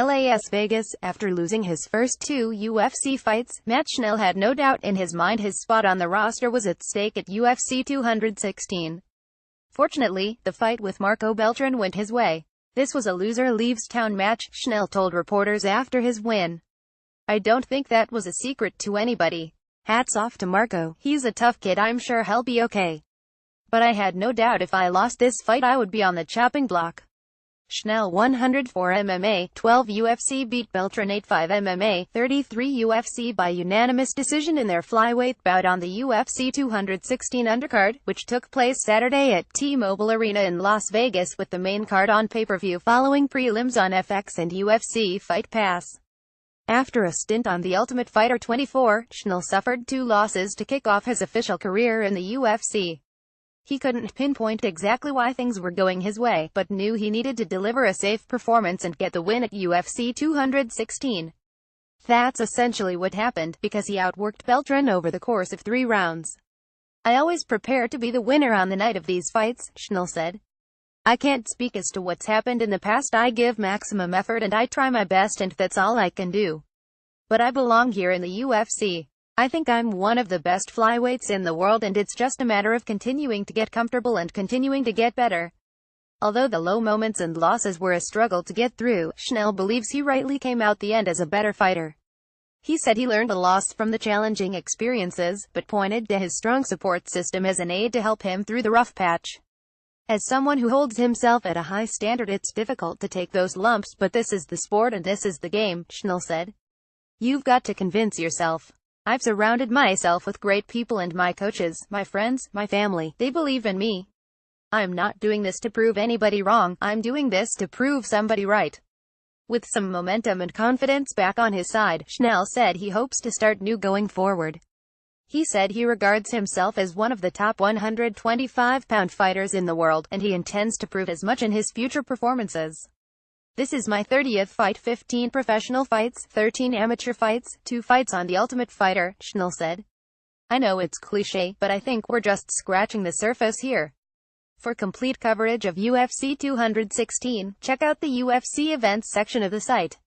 Las Vegas. After losing his first two UFC fights, Schnell had no doubt in his mind his spot on the roster was at stake at UFC 216. Fortunately, the fight with Marco Beltran went his way. This was a loser leaves town match, Schnell told reporters after his win. I don't think that was a secret to anybody. Hats off to Marco, he's a tough kid, I'm sure he'll be okay. But I had no doubt if I lost this fight I would be on the chopping block. Schnell 104 MMA, 12 UFC beat Beltran 85 MMA, 33 UFC by unanimous decision in their flyweight bout on the UFC 216 undercard, which took place Saturday at T-Mobile Arena in Las Vegas with the main card on pay-per-view following prelims on FX and UFC Fight Pass. After a stint on The Ultimate Fighter 24, Schnell suffered 2 losses to kick off his official career in the UFC. He couldn't pinpoint exactly why things were going his way, but knew he needed to deliver a safe performance and get the win at UFC 216. That's essentially what happened, because he outworked Beltran over the course of 3 rounds. I always prepare to be the winner on the night of these fights, Schnell said. I can't speak as to what's happened in the past. I give maximum effort and I try my best and that's all I can do. But I belong here in the UFC. I think I'm one of the best flyweights in the world and it's just a matter of continuing to get comfortable and continuing to get better. Although the low moments and losses were a struggle to get through, Schnell believes he rightly came out the end as a better fighter. He said he learned a loss from the challenging experiences, but pointed to his strong support system as an aid to help him through the rough patch. As someone who holds himself at a high standard, it's difficult to take those lumps, but this is the sport and this is the game, Schnell said. You've got to convince yourself. I've surrounded myself with great people and my coaches, my friends, my family, they believe in me. I'm not doing this to prove anybody wrong, I'm doing this to prove somebody right. With some momentum and confidence back on his side, Schnell said he hopes to start new going forward. He said he regards himself as one of the top 125-pound fighters in the world, and he intends to prove as much in his future performances. This is my 30th fight, 15 professional fights, 13 amateur fights, 2 fights on The Ultimate Fighter, Schnell said. I know it's cliché, but I think we're just scratching the surface here. For complete coverage of UFC 216, check out the UFC events section of the site.